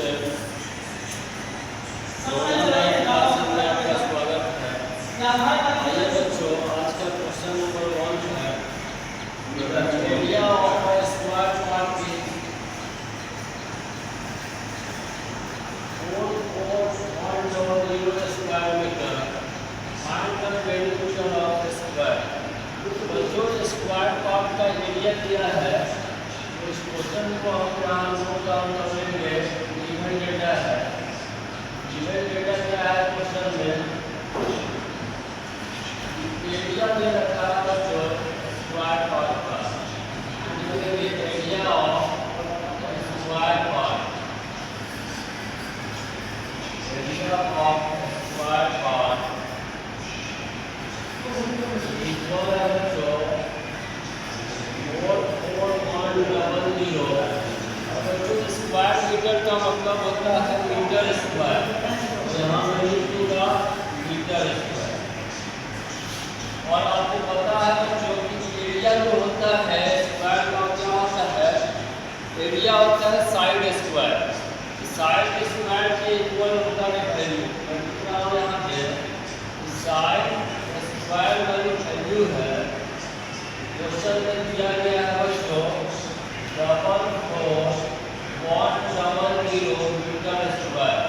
Students, online classes में आपका स्वागत है। आइए बच्चों, आज का क्वेश्चन नंबर 1 है area of a square part is 44100 square metre. Find the perimeter of square. तो जो स्क्वायर पार्ट का एरिया दिया है तो इस क्वेश्चन को हम यहाँ नोट डाउन कर लेंगे। गिवन डेटा है, गिवन डेटा क्या है क्वेश्चन में, एरिया दे रखा है बच्चों स्क्वायर पार्ट का। Area of square part, area of square part equal है बच्चों 44100। स्क्वायर मीटर का मतलब होता है मीटर स्क्वायर, यहाँ मैं लिखूंगा मीटर स्क्वायर। और आपको पता है बच्चों कि एरिया जो होता है स्क्वायर का क्या होता है, एरिया होता है साइड स्क्वायर। साइड स्क्वायर के इक्वल होता है वैल्यू, यहाँ पे साइड स्क्वायर वाली वैल्यू है क्वेश्चन में दिया गया है बच्चों 44100 मीटर स्क्वायर।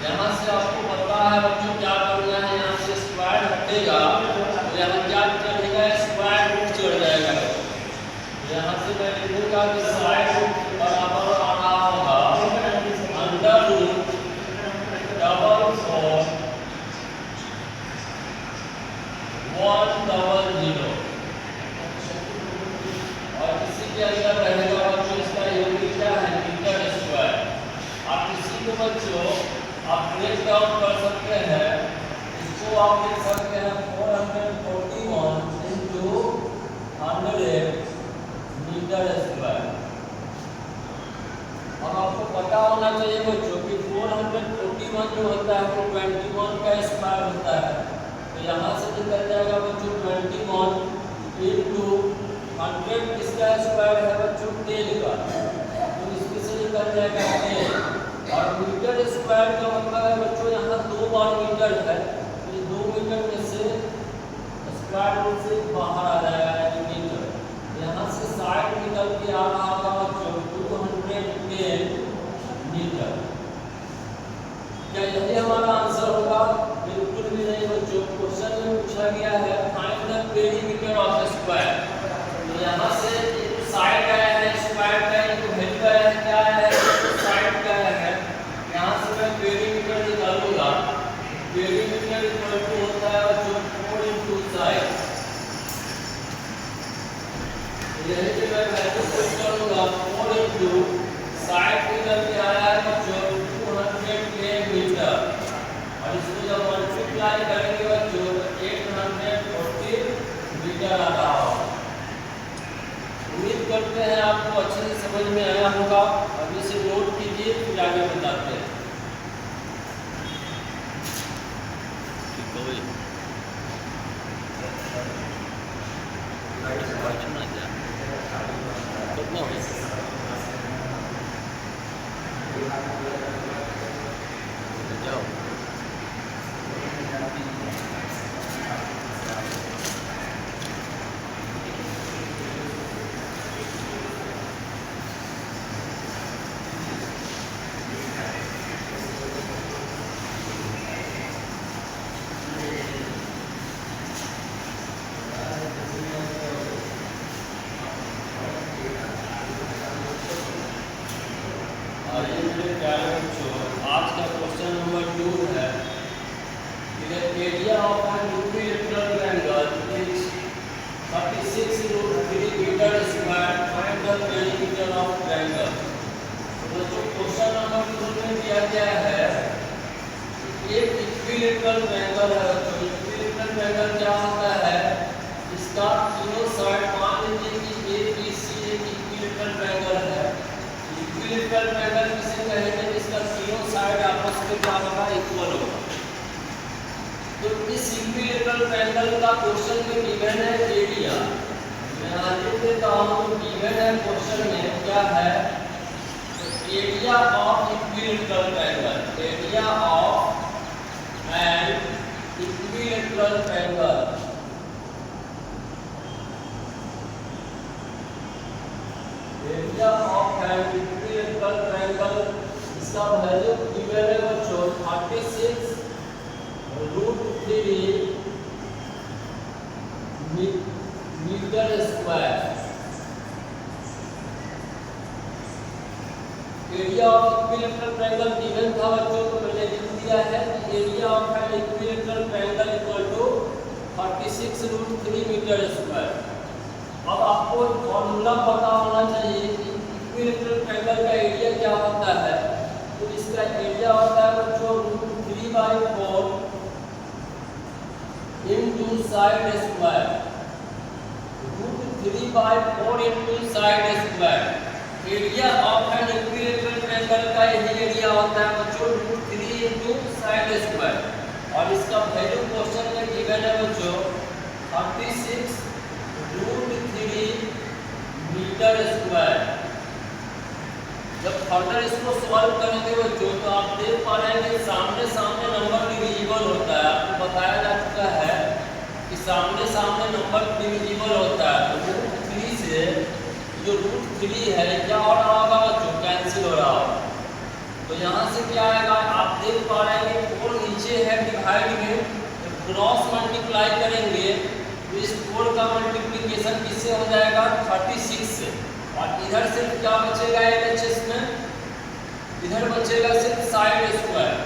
यहाँ से आपको पता है बच्चों क्या करना है, यहाँ से स्क्वायर हटेगा तो यहाँ क्या चढ़ेगा, स्क्वायर रूट चढ़ जाएगा। यहाँ से मैं लिखूंगा कि साइड रूट बराबर आ रहा होगा अंडर रूट 44100 और इसी के अंदर रहेगा बच्चों इसका यूनिट क्या है, मीटर स्क्वायर। आप इसी को बच्चों आप ब्रेक डाउन कर सकते हैं, इसको आप लिख सकते हैं 441 into 100 मीटर स्क्वायर। अब आपको पता होना चाहिए बच्चों कि 441 जो होता है वो 21 का स्क्वायर होता है। तो यहाँ से निकल जाएगा बच्चों 21 into 100 किसका स्क्वायर है बच्चों, 10 का, तो इसमें से निकल जाएगा 10। और मीटर स्क्वायर का मतलब है बच्चों यहाँ 2 बार मीटर है, तो 2 मीटर में से स्क्वायर रूट से बाहर आ जाएगा यानी मीटर। यहाँ से साइड निकल के आ रहा होगा बच्चों 210 मीटर। क्या यही हमारा आंसर होगा? बिल्कुल भी नहीं बच्चों। क्वेश्चन में पूछा गया है find the perimeter of square. तो यहाँ से साइड आया है स्क्वायर का, इनको वैल्यू आया है क्या है, साइड का है। यहाँ से मैं पेरीमीटर निकालूंगा, पेरीमीटर इक्वल टू होता है बच्चों 4 into साइड। यही पे मैं वैल्यू पुट करूंगा 4 into साइड निकल के आया है बच्चों 210 मीटर। और इसको जब मल्टीप्लाई करेंगे बच्चों तो 840 मीटर आता होगा। उम्मीद करते हैं आपको अच्छे से समझ में आया होगा। अभी से नोट कीजिए, फिर आगे बताते हैं। आज का क्वेश्चन नंबर 2 है area of an equilateral triangle is 36√3 metre square. Find the perimeter of triangle. तो जो क्वेश्चन नंबर 2 में दिया गया है एक इक्विलेटरल ट्रायंगल है। तो इक्विलेटरल ट्रायंगल क्या होता है, इसका तीनों साइड मान लीजिए कि ABC एक इक्विलेटरल ट्रायंगल है। इक्विलेटरल ट्रायंगल किसे कहेंगे, इसका तीनों साइड आपस में क्या होगा, इक्वल होगा। तो इस इक्विलेटरल ट्रायंगल का क्वेश्चन में गिवन है एरिया। मैं यहाँ लिख देता हूँ, गिवन है क्वेश्चन में क्या है, area of equilateral triangle, area of an equilateral triangle, area of an equilateral triangle, इसका वैल्यू गिवन है बच्चों 36√3 metre square. Area of equilateral triangle given था बच्चों, तो मैंने लिख दिया है कि area of an equilateral triangle equal to 36√3 metre square. अब आपको फॉर्मूला पता होना चाहिए कि इक्विलेटरल ट्रायंगल का एरिया क्या होता है। तो इसका एरिया होता है बच्चों √3/4 into side square, √3/4 into side square. Area of an equilateral triangle का यही एरिया होता है बच्चों √3 इंटू साइड स्क्वायर। और इसका वैल्यू क्वेश्चन में गिवन है बच्चों 36√3 मीटर स्क्वायर। जब फर्दर इसको सॉल्व करेंगे बच्चों तो आप देख पा रहे हैं कि सामने सामने नंबर डिविजिबल होता है। आपको बताया जा चुका है कि सामने सामने नंबर डिविजिबल होता है। तो √3 से जो √3 है क्या हो रहा होगा बच्चों, कैंसिल हो रहा होगा। तो यहाँ से क्या आएगा, आप देख पा रहे हैं कि 4 नीचे है डिवाइड में, तो क्रॉस मल्टीप्लाई करेंगे तो इस 4 का मल्टीप्लिकेशन किससे हो जाएगा 36 से। और इधर से क्या बचेगा LHS में, इधर बचेगा सिर्फ साइड स्क्वायर।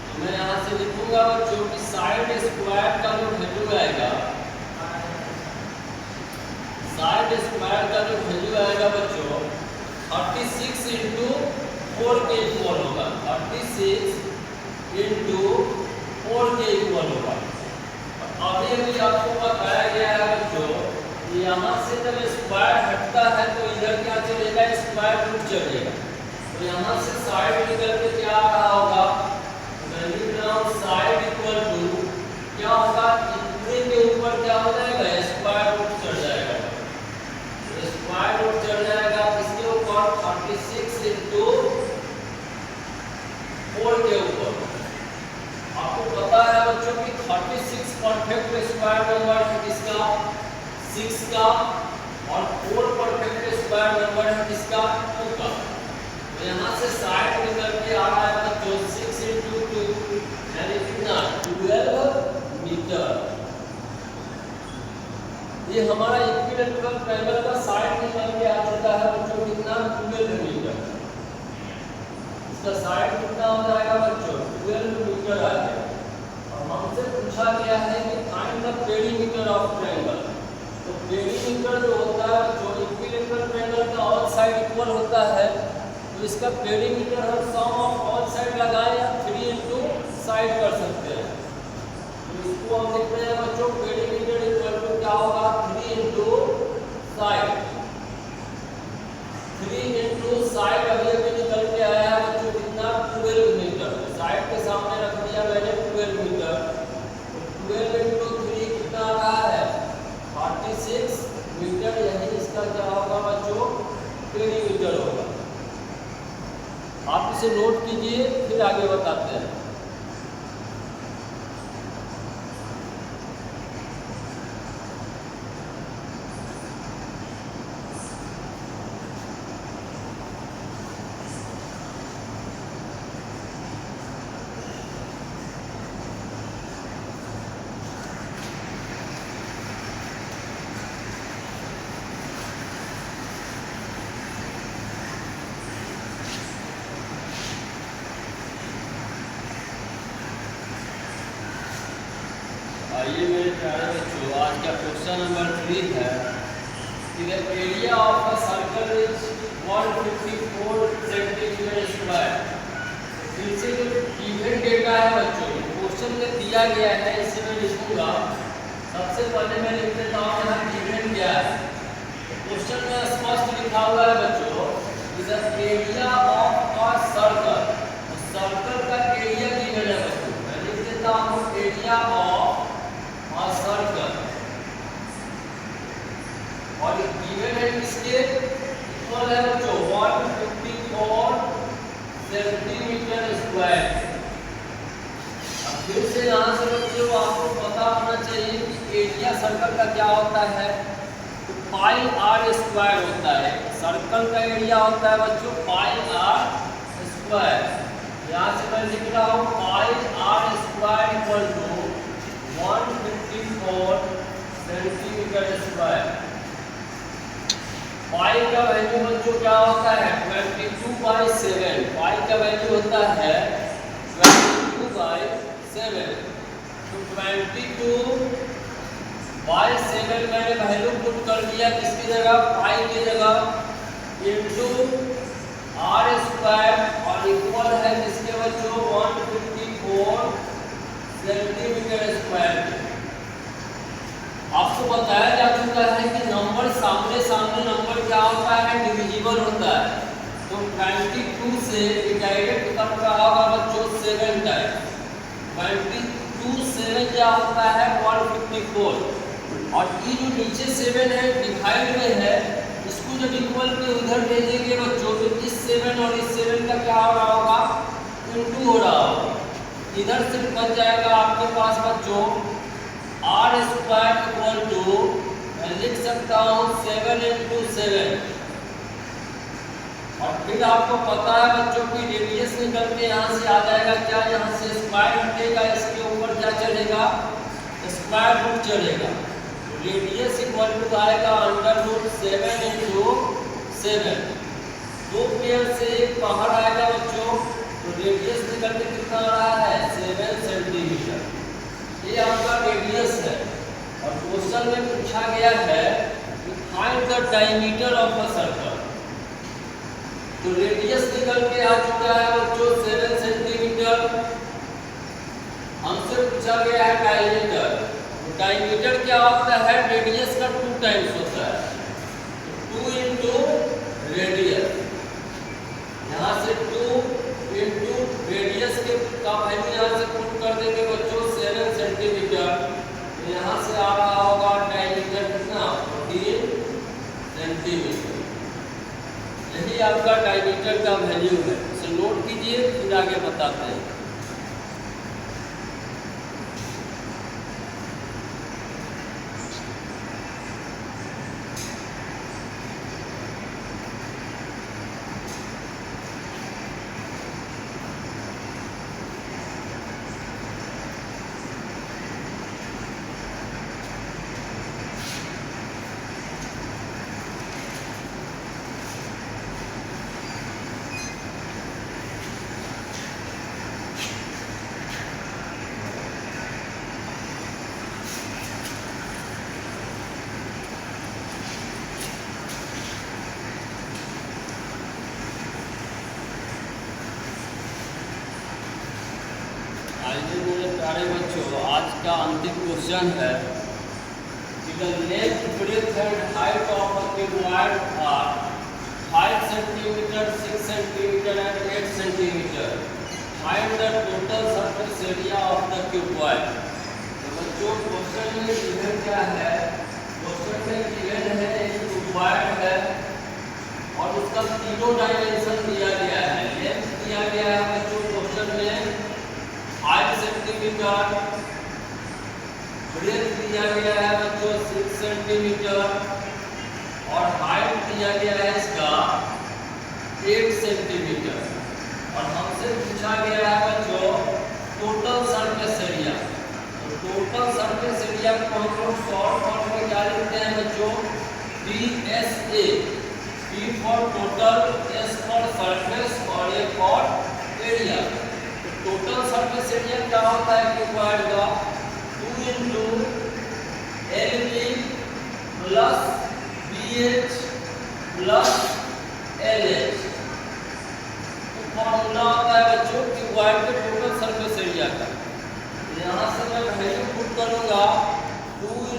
तो मैं यहाँ से लिखूंगा बच्चों कि साइड स्क्वायर का जो वैल्यू आएगा, साइड स्क्वायर का जो वैल्यू आएगा बच्चों 36 इंटू 4 के इक्वल होगा, 36 इंटू 4 के इक्वल होगा। अभी आपको बताया गया है बच्चों कि यहाँ से जब स्क्वायर हटता है तो इधर क्या चलेगा, स्क्वायर रूट चलेगा। तो यहाँ से साइड निकल के क्या आ रहा होगा, साइड इक्वल टू क्या होगा, इतने के ऊपर क्या हो जाएगा, स्क्वायर रूट चढ़ जाएगा। तो स्क्वायर रूट चढ़ जाएगा किसके ऊपर, 36 इंटू 4 के ऊपर। आपको पता है बच्चों कि 36 परफेक्ट स्क्वायर नंबर है किसका, 6 का, और 4 परफेक्ट स्क्वायर नंबर है किसका, 2 का। तो यहाँ से साइड निकल के आ रहा है बच्चों 6 इंटू 2 यानी कितना 12 मीटर। ये हमारा इक्विलेटरल ट्रायंगल का साइड निकल के आ चुका है बच्चों कितना 12 मीटर। इसका साइड कितना हो जाएगा बच्चों 12 मीटर आ जाएगा। और हमसे पूछा गया है कि find the perimeter of triangle. तो पेरीमीटर जो होता है जो इक्विलेटरल ट्रायंगल का ऑल साइड इक्वल होता है, तो इसका पेरीमीटर हम सम ऑफ ऑल साइड लगाए या 3 इंटू साइड कर सकते हैं। तो इसको हम लिखते हैं बच्चों पेरीमीटर इक्वल टू क्या होगा 3 इंटू साइड। 3 इंटू साइड अभी निकल के आया है बच्चों कितना 12 मीटर। साइड के सामने रख दिया मैंने 12 मीटर। 12 इंटू 3 कितना आ रहा है 46 मीटर। यही इसका क्या होगा बच्चों पेरीमीटर होगा। आप इसे नोट कीजिए फिर आगे बताते हैं। आइए मेरे प्यारे बच्चों, आज का क्वेश्चन नंबर 3 है कि the area of a circle is 154 centimetre square. फिर से जो गिवन डेटा है बच्चों क्वेश्चन में दिया गया है, इसे मैं लिखूंगा। सबसे पहले मैं लिख देता हूँ यहाँ गिवन क्या है। क्वेश्चन में स्पष्ट लिखा हुआ है बच्चों कि the area of a circle. Circle का एरिया गिवन है बच्चों। मैं लिख देता हूँ एरिया ऑफ सर्कल। और गिवन है किसके इक्वल है बच्चों 154 सेंटीमीटर स्क्वायर। अब फिर से यहाँ से बच्चों आपको पता होना चाहिए कि एरिया सर्कल का क्या होता है, तो पाई आर स्क्वायर होता है। सर्कल का एरिया होता है बच्चों पाई आर स्क्वायर। यहाँ से मैं लिख रहा हूँ pi r square equal to 154 centimetre square. Pi का वैल्यू बच्चों क्या होता है 22/7। पाई का वैल्यू होता है 22/7। तो 22/7 मैंने वैल्यू पुट कर दिया किसकी जगह, पाई की जगह, इनटू आर स्क्वायर और इक्वल है किसके बच्चों 154 सेंटीमीटर स्क्वायर। आपको बताया जा चुका है कि नंबर सामने सामने नंबर क्या होता है डिविजिबल होता है। तो 22 से डायरेक्ट कट रहा होगा बच्चों 7 टाइम। 22 7 क्या होता है 154। और ये जो नीचे 7 है डिवाइड में है, इसको जब इक्वल के उधर भेजेंगे बच्चों तो इस 7 और इस 7 का क्या हो रहा होगा इनटू हो रहा होगा। इधर से बच जाएगा आपके पास बच्चों आर स्क्वायर इक्वल टू, मैं लिख सकता हूँ 7 × 7। और फिर आपको पता है बच्चों की रेडियस निकल के यहाँ से आ जाएगा क्या, यहाँ से स्क्वायर हटेगा, इसके ऊपर क्या चलेगा स्क्वायर रूट चलेगा। तो रेडियस इक्वल टू आएगा √7 × 7। दो पेयर से एक बाहर आएगा बच्चों, तो रेडियस निकल के कितना आ रहा है 7 सेंटीमीटर। ये आपका रेडियस है। और क्वेश्चन में पूछा गया है कि find the diameter of a circle. तो रेडियस निकल के आ चुका है बच्चों 7 सेंटीमीटर। हमसे पूछा गया है डायमीटर। तो डायमीटर क्या होता है रेडियस का 2 टाइम्स होता है, 2 × रेडियस। यहाँ से 2 × रेडियस के का वैल्यू यहाँ से पुट कर देंगे बच्चों 7 सेंटीमीटर। तो यहाँ से आ रहा होगा डायमीटर कितना 14 सेंटीमीटर। यही आपका डायमीटर का वैल्यू है। इसे नोट कीजिए फिर आगे बताते हैं। मेरे प्यारे बच्चों आज का अंतिम क्वेश्चन है कि the length breadth and height of a cuboid are 5 centimetre 6 centimetre and 8 centimetre. Find the total surface area of the cuboid. तो बच्चों क्वेश्चन में गिवन क्या है, क्वेश्चन में गिवन है एक क्यूबॉइड है और उसका तीनों डायमेंशन दिया गया है। लेंथ दिया गया है बच्चों क्वेश्चन में 5 सेंटीमीटर, ब्रेड्थ दिया गया है बच्चों 6 सेंटीमीटर और हाइट दिया गया है इसका 8 सेंटीमीटर। और हमसे पूछा गया है बच्चों टोटल सरफेस एरिया। तो टोटल सरफेस एरिया को हम लोग शॉर्ट फॉर्म में क्या लिखते हैं बच्चों TSA। T for total, S for surface और A for area. Total surface area क्या होता है क्यूबॉइड का 2 × LB + BH + LH। तो फॉर्मूला होता है बच्चों क्यूबॉइड के टोटल सरफेस एरिया का। यहाँ से मैं वैल्यू पुट करूंगा 2 ×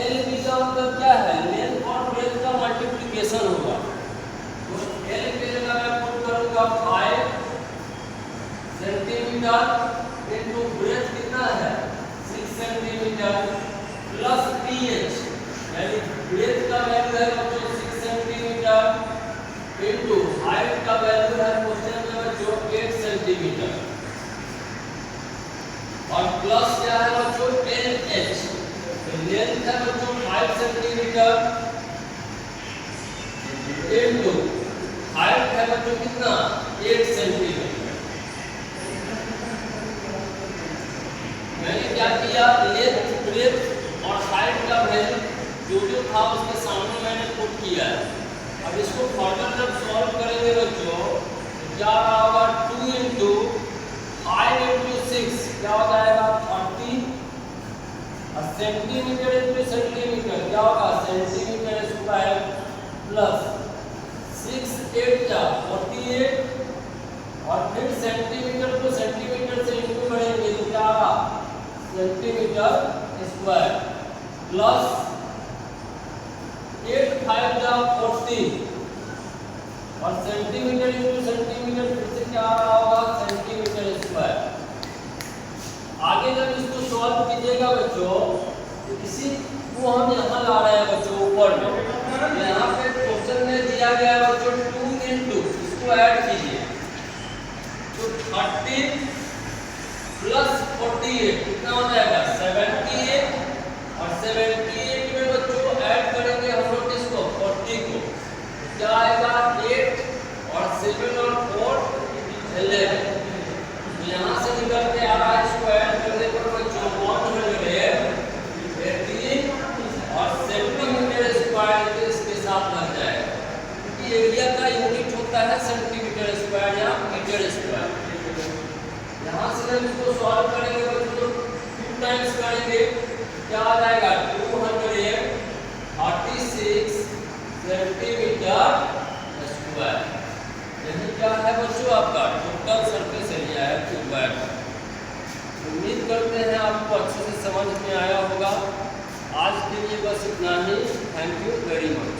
LB का मतलब क्या है लेंथ और ब्रेड्थ का मल्टीप्लिकेशन होगा। तो L की जगह मैं पुट करूंगा 5 सेंटीमीटर इनटू ब्रेड्थ कितना है 6 सेंटीमीटर प्लस pH यानी ब्रेड्थ का वैल्यू है बच्चों 6 सेंटीमीटर इनटू हाइट का वैल्यू है इनटू हाइट है बच्चों कितना 8 सेंटीमीटर। मैंने क्या किया, लेंथ ब्रेथ और हाइट का वैल्यू जो था उसके सामने मैंने पुट किया है। अब इसको फर्दर जब सॉल्व करेंगे बच्चों तो क्या होगा 2 इंटू 5 इंटू 6 क्या हो जाएगा 30 और सेंटीमीटर इंटू सेंटीमीटर क्या होगा सेंटीमीटर स्क्वायर प्लस 6 8 क्या 48 और फिर सेंटीमीटर को सेंटीमीटर से इंटू करेंगे तो क्या होगा सेंटीमीटर स्क्वायर प्लस 8 5 जा 40 और सेंटीमीटर इंटू सेंटीमीटर फिर से क्या आ रहा होगा सेंटीमीटर स्क्वायर। आगे जब इसको सॉल्व कीजिएगा बच्चों तो इसी को हम यहाँ ला रहे हैं बच्चों ऊपर में। यहाँ पे क्वेश्चन में दिया गया है बच्चों 2 इंटू इसको ऐड कीजिए तो 30 प्लस 48 कितना हो जाएगा 78 और 78 में बच्चों ऐड करेंगे हम लोग इसको 40 को क्या आएगा 8 और 7 और 4 11। तो यहाँ से निकल के आ रहा है इसको ऐड करने पर बच्चों 118 और सेंटीमीटर स्क्वायर इसके साथ लग जाएगा क्योंकि एरिया का यूनिट होता है सेंटीमीटर स्क्वायर या मीटर स्क्वायर। यहाँ से जब इसको सॉल्व करेंगे बच्चों 2 टाइम्स करेंगे क्या आ जाएगा 236 सेंटीमीटर स्क्वायर। यही क्या है बच्चों आपका टोटल सरफेस एरिया है क्यूब। उम्मीद करते हैं आपको अच्छे से समझ में आया होगा। आज के लिए बस इतना ही। Thank you very much.